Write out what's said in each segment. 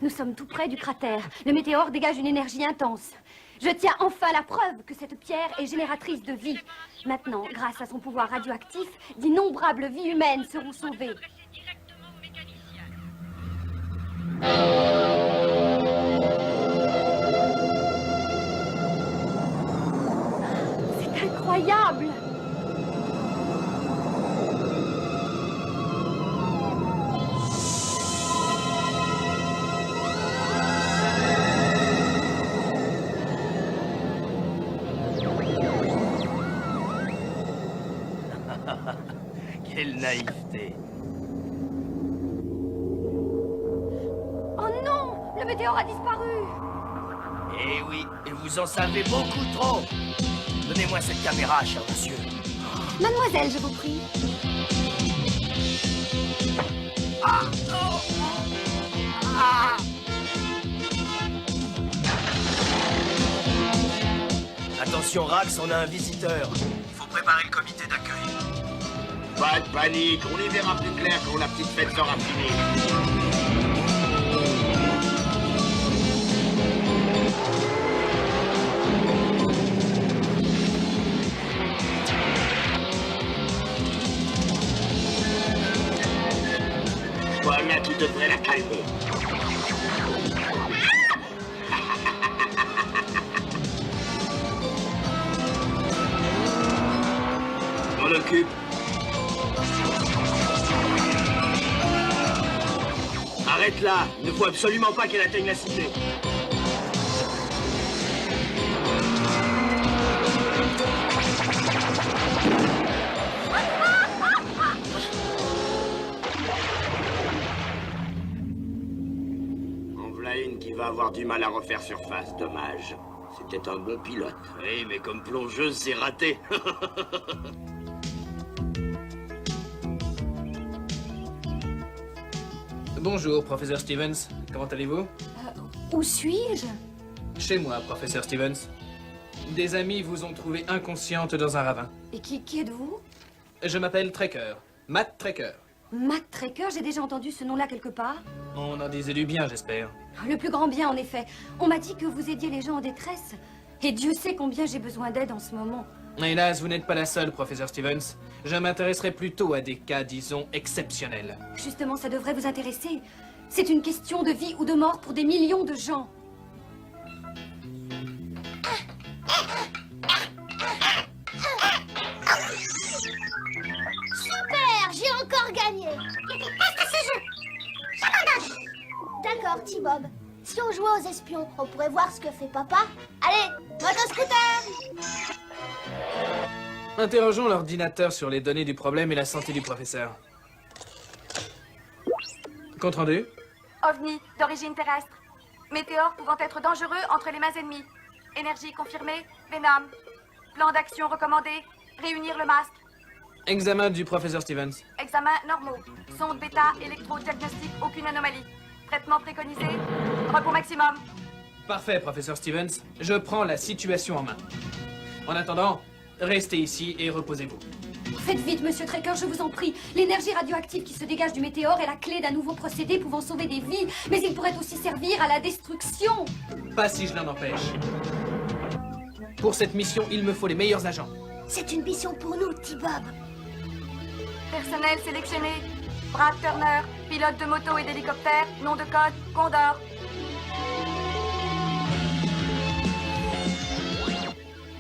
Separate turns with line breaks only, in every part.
Nous sommes tout près du cratère. Le météore dégage une énergie intense. Je tiens enfin la preuve que cette pierre est génératrice de vie. Maintenant, grâce à son pouvoir radioactif, d'innombrables vies humaines seront sauvées. C'est incroyable!
Quelle naïveté.
Oh non! Le météore a disparu!
Eh oui, et vous en savez beaucoup trop. Donnez-moi cette caméra, cher monsieur.
Mademoiselle, je vous prie.
Ah, oh, ah. Attention, Rax, on a un visiteur. Il faut préparer le comité d'accueil.
Pas de panique, on y verra plus clair quand la petite fête sera finie. Voilà, tu devrais la calmer. On occupe. Arrête là, il ne faut absolument pas qu'elle atteigne la cité. En voilà une qui va avoir du mal à refaire surface, dommage. C'était un bon pilote. Oui, mais comme plongeuse, c'est raté.
Bonjour, professeur Stevens. Comment allez-vous?
Où suis-je?
Chez moi, professeur Stevens. Des amis vous ont trouvé inconsciente dans un ravin.
Et qui êtes-vous?
Je m'appelle Trekker. Matt Trekker.
Matt Trekker, j'ai déjà entendu ce nom-là quelque part.
On en disait du bien, j'espère.
Le plus grand bien, en effet. On m'a dit que vous aidiez les gens en détresse. Et Dieu sait combien j'ai besoin d'aide en ce moment.
Hélas, vous n'êtes pas la seule, professeur Stevens. Je m'intéresserai plutôt à des cas, disons, exceptionnels.
Justement, ça devrait vous intéresser. C'est une question de vie ou de mort pour des millions de gens.
Super, j'ai encore gagné. Qu'est-ce que ce jeu? D'accord, T-Bob. Si on jouait aux espions, on pourrait voir ce que fait papa. Allez, motoscooter!
Interrogeons l'ordinateur sur les données du problème et la santé du professeur. Compte rendu?
OVNI d'origine terrestre. Météore pouvant être dangereux entre les mains ennemies. Énergie confirmée, Venom. Plan d'action recommandé, réunir le masque.
Examen du professeur Stevens.
Examen normaux. Sonde bêta, électro-diagnostic, aucune anomalie. Traitement préconisé, repos maximum.
Parfait, professeur Stevens. Je prends la situation en main. En attendant, restez ici et reposez-vous.
Faites vite, monsieur Trekker, je vous en prie. L'énergie radioactive qui se dégage du météore est la clé d'un nouveau procédé pouvant sauver des vies, mais il pourrait aussi servir à la destruction.
Pas si je l'en empêche. Pour cette mission, il me faut les meilleurs agents.
C'est une mission pour nous, T-Bob.
Personnel sélectionné. Brad Turner, pilote de moto et d'hélicoptère, nom de code, Condor.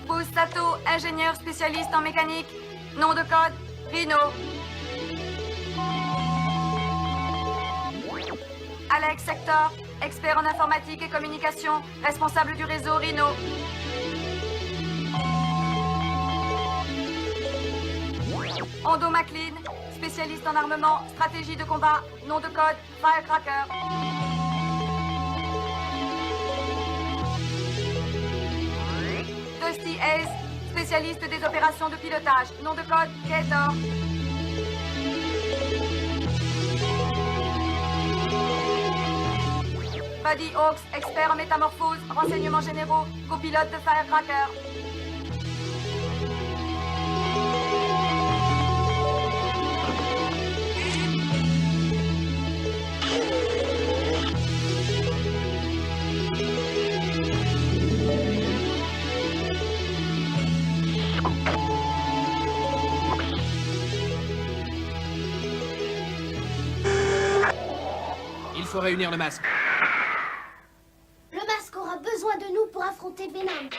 Buzz Sato, ingénieur spécialiste en mécanique, nom de code, Rhino. Alex Sector, expert en informatique et communication, responsable du réseau Rhino. Ondo McLean, spécialiste en armement, stratégie de combat, nom de code, Firecracker. Dusty Hayes, spécialiste des opérations de pilotage, nom de code, Gator. Buddy Hawks, expert en métamorphose, renseignements généraux, copilote de Firecracker.
faut réunir le masque.
Le masque aura besoin de nous pour affronter Venom.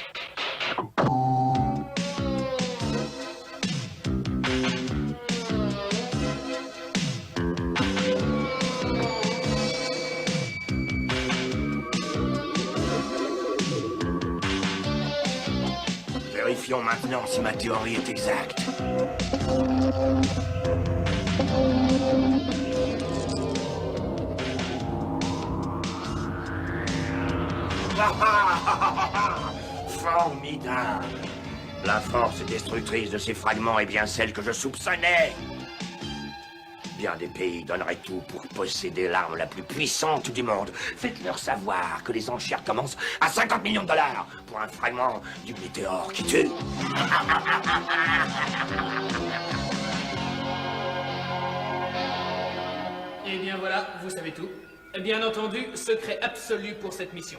Vérifions maintenant si ma théorie est exacte. Formidable! La force destructrice de ces fragments est bien celle que je soupçonnais. Bien des pays donneraient tout pour posséder l'arme la plus puissante du monde. Faites-leur savoir que les enchères commencent à 50 millions de dollars pour un fragment du météore qui tue.
Eh bien voilà, vous savez tout. Bien entendu, secret absolu pour cette mission.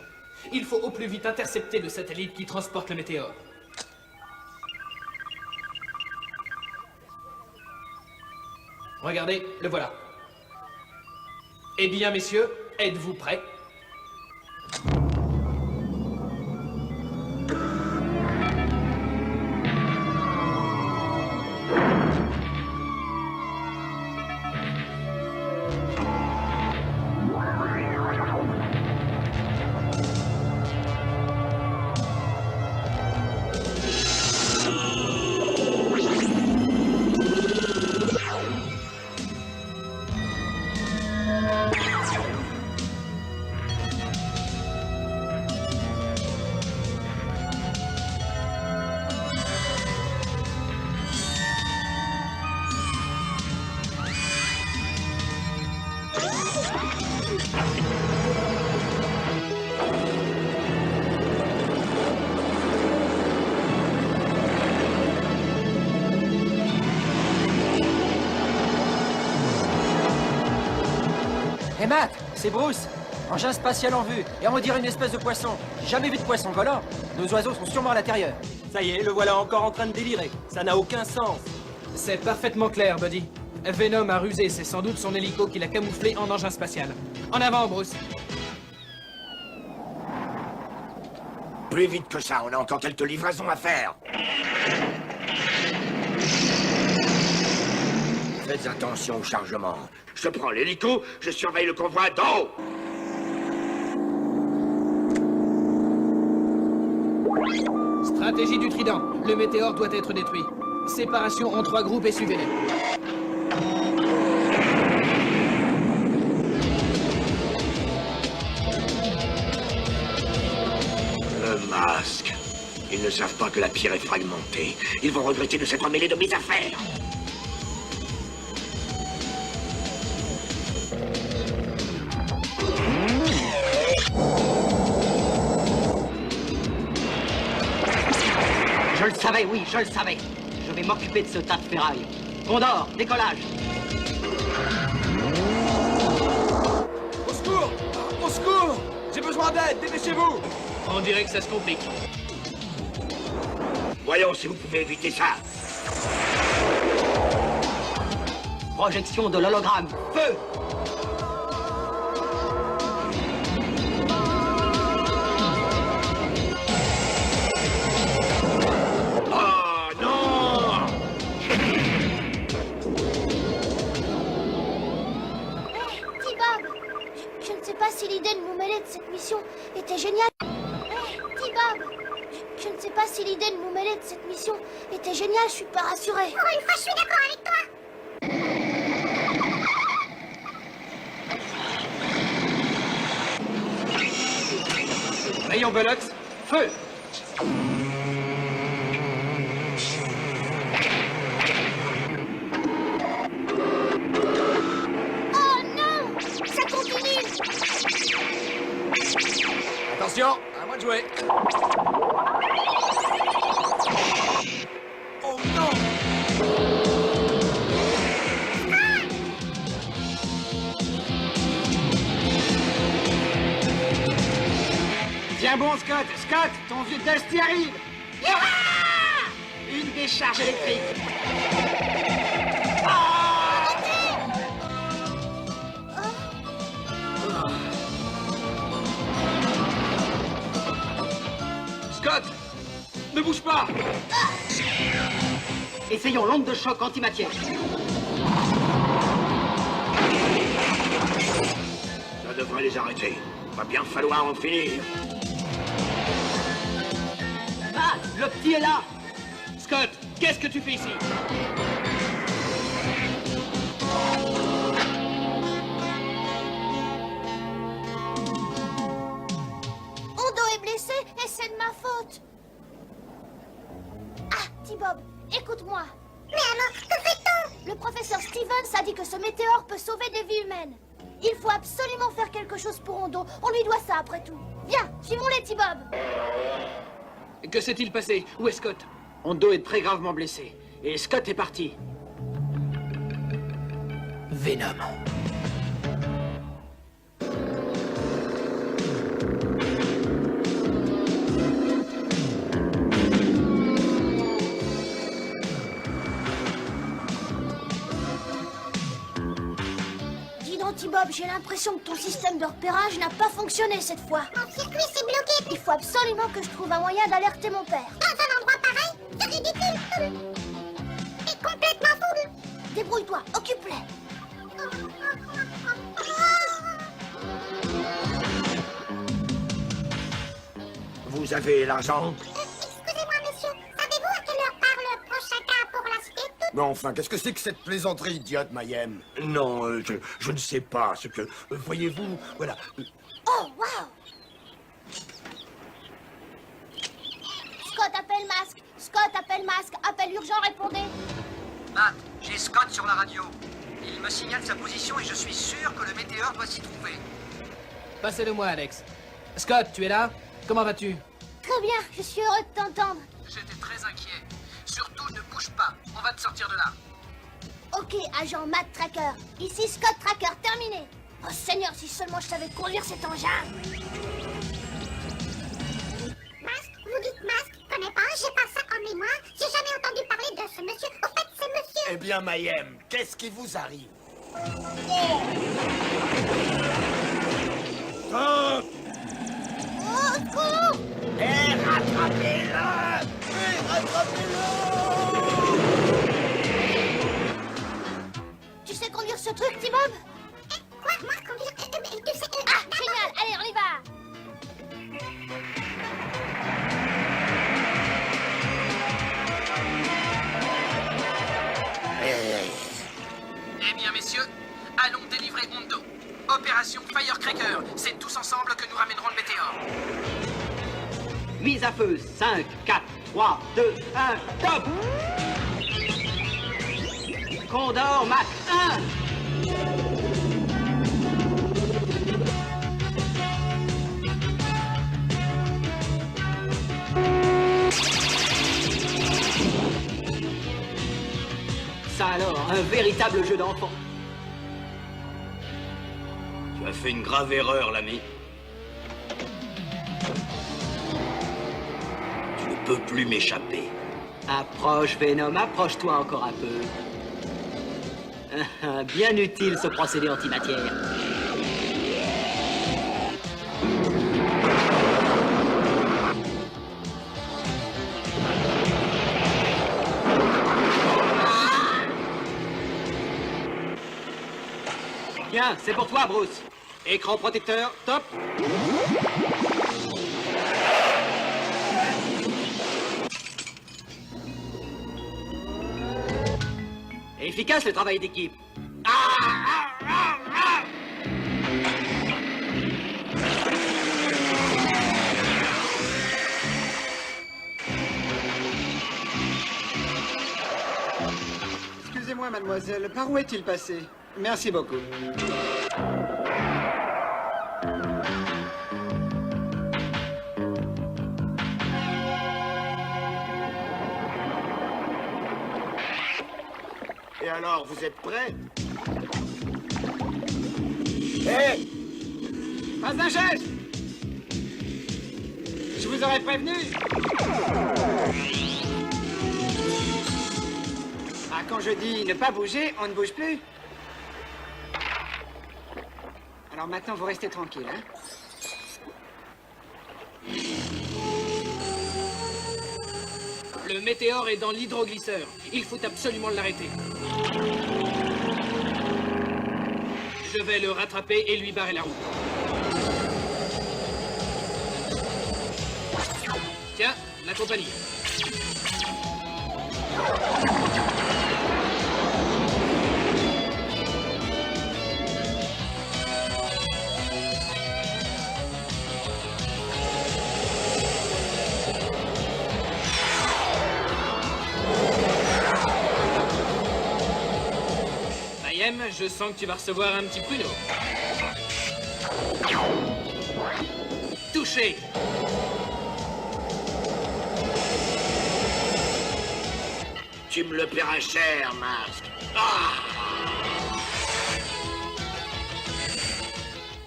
Il faut au plus vite intercepter le satellite qui transporte le météore. Regardez, le voilà. Eh bien, messieurs, êtes-vous prêts?
Hé Matt, c'est Bruce. Engin spatial en vue, et on dirait une espèce de poisson. J'ai jamais vu de poisson volant. Nos oiseaux sont sûrement à l'intérieur.
Ça y est, le voilà encore en train de délirer. Ça n'a aucun sens.
C'est parfaitement clair, Buddy. Venom a rusé, c'est sans doute son hélico qui l'a camouflé en engin spatial. En avant, Bruce.
Plus vite que ça, on a encore quelques livraisons à faire. Faites attention au chargement. Je prends l'hélico, je surveille le convoi d'en haut.
Stratégie du trident. Le météore doit être détruit. Séparation en 3 groupes et suivez-les.
Le masque. Ils ne savent pas que la pierre est fragmentée. Ils vont regretter de s'être mêlés de mes affaires.
Je le savais, oui, je le savais. Je vais m'occuper de ce tas de ferraille. Condor, décollage.
Au secours! Au secours! J'ai besoin d'aide, dépêchez-vous!
On dirait que ça se complique.
Voyons si vous pouvez éviter ça.
Projection de l'hologramme. Feu!
Oh non!
T-Bob, je ne sais pas si l'idée de nous mêler de cette mission était géniale. T-Bob, je ne sais pas si l'idée de nous mêler de cette mission était géniale, je suis pas rassurée. Pour une fois, je suis d'accord avec toi.
Rayon Belox, feu!
Oh non! Ça continue!
Attention, à moi de jouer. Oh non!
Tiens bon, Scott. Scott, ton vieux test y arrive. Une décharge électrique.
bouge pas!
Essayons l'onde de choc antimatière.
Ça devrait les arrêter. Va bien falloir en finir.
Matt, le petit est là.
Scott, qu'est-ce que tu fais ici?
Hondo est blessé et c'est de ma faute. Ah, T-Bob, écoute-moi. Mais alors, que fait-on? Le professeur Stevens a dit que ce météore peut sauver des vies humaines. Il faut absolument faire quelque chose pour Hondo. On lui doit ça après tout. Viens, suivons-les, T-Bob.
Que s'est-il passé? Où est Scott?
Hondo est très gravement blessé. Et Scott est parti.
Venom.
Dis donc, T-Bob, j'ai l'impression que ton système de repérage n'a pas fonctionné cette fois. Mon circuit s'est bloqué. Il faut absolument que je trouve un moyen d'alerter mon père. Dans un endroit pareil? C'est ridicule. Et complètement fou. Débrouille-toi, occupe-les.
Vous avez l'argent?
Excusez-moi, monsieur. Savez-vous à quelle heure part le prochain cas pour la suite?
Mais enfin, qu'est-ce que c'est que cette plaisanterie idiote, Mayhem?
Non, je ne sais pas ce que... voyez-vous, voilà.
Oh, wow! Scott, appelle Masque. Scott, appelle Masque. Appel urgent, répondez.
Matt, j'ai Scott sur la radio. Il me signale sa position et je suis sûr que le météore doit s'y trouver.
Passez-le-moi, Alex. Scott, tu es là? Comment vas-tu?
Très bien, je suis heureux de t'entendre.
J'étais très inquiet. Surtout, ne bouge pas. On va te sortir de là.
Ok, agent Matt Tracker. Ici Scott Tracker, terminé. Oh Seigneur, si seulement je savais conduire cet engin. Masque, vous dites Masque? Je connais pas, j'ai pas ça en mémoire. J'ai jamais entendu parler de ce monsieur. Au fait, c'est monsieur...
Eh bien, Mayhem, qu'est-ce qui vous arrive?
Oh, secours!
Eh, rattrapez-le! Eh, rattrapez-le!
Tu sais conduire ce truc, T-Bob? Quoi? Moi, conduire? Tu sais... Ah, génial! Allez, on y va!
Eh bien, messieurs, allons délivrer Hondo. Opération Firecracker. C'est tous ensemble que nous ramènerons le météore.
Mise à feu. 5, 4, 3, 2, 1, top! Condor Mach 1! Ça alors, un véritable jeu d'enfant.
Tu as fait une grave erreur, l'ami. Tu ne peux plus m'échapper.
Approche, Venom, approche-toi encore un peu. Bien utile ce procédé antimatière. Bien, c'est pour toi, Bruce. Écran protecteur, top. Efficace le travail d'équipe.
Excusez-moi, mademoiselle, par où est-il passé? Merci beaucoup.
Et alors, vous êtes prêts? Hé!
Pas un geste! Je vous aurais prévenu! Ah, quand je dis ne pas bouger, on ne bouge plus. Alors maintenant, vous restez tranquille, hein?
Le météore est dans l'hydroglisseur. Il faut absolument l'arrêter. Je vais le rattraper et lui barrer la route. Tiens, la compagnie. Mayhem, je sens que tu vas recevoir un petit pruneau. Touché.
Tu me le paieras cher, Masque.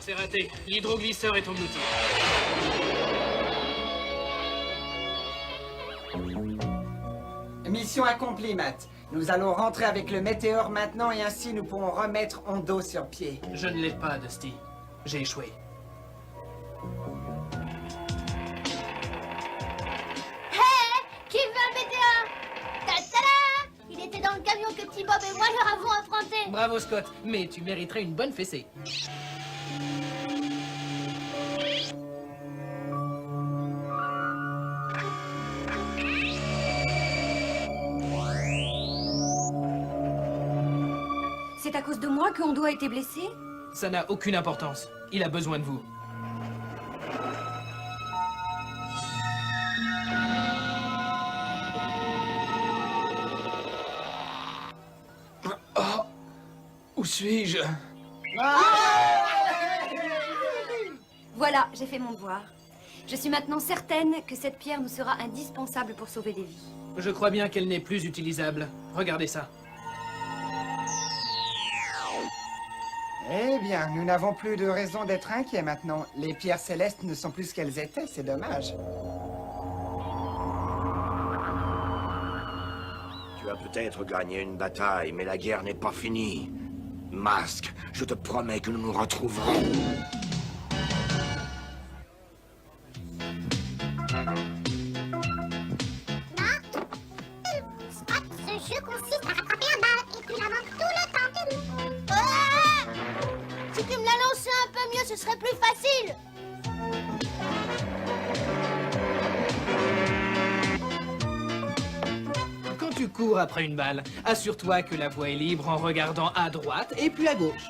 C'est raté. L'hydroglisseur est englouti.
Mission accomplie, Matt. Nous allons rentrer avec le météore maintenant et ainsi nous pourrons remettre Hondo sur pied.
Je ne l'ai pas, Dusty. J'ai échoué.
Qui veut un météore? Ta-ta-da! Il était dans le camion que T-Bob et moi leur avons emprunté.
Bravo, Scott. Mais tu mériterais une bonne fessée.
C'est à cause de moi que Hondo a été blessé?
Ça n'a aucune importance. Il a besoin de vous.
Oh, où suis-je?
Voilà, j'ai fait mon devoir. Je suis maintenant certaine que cette pierre nous sera indispensable pour sauver des vies.
Je crois bien qu'elle n'est plus utilisable. Regardez ça.
Eh bien, nous n'avons plus de raison d'être inquiets maintenant. Les pierres célestes ne sont plus ce qu'elles étaient, c'est dommage.
Tu as peut-être gagné une bataille, mais la guerre n'est pas finie. Masque, je te promets que nous nous retrouverons.
Scott, ce jeu consiste à rattraper un bal et tu la manques tout le temps. Ah! Si tu me la lançais un peu mieux, ce serait plus facile.
Quand tu cours après une balle, assure-toi que la voie est libre en regardant à droite et puis à gauche.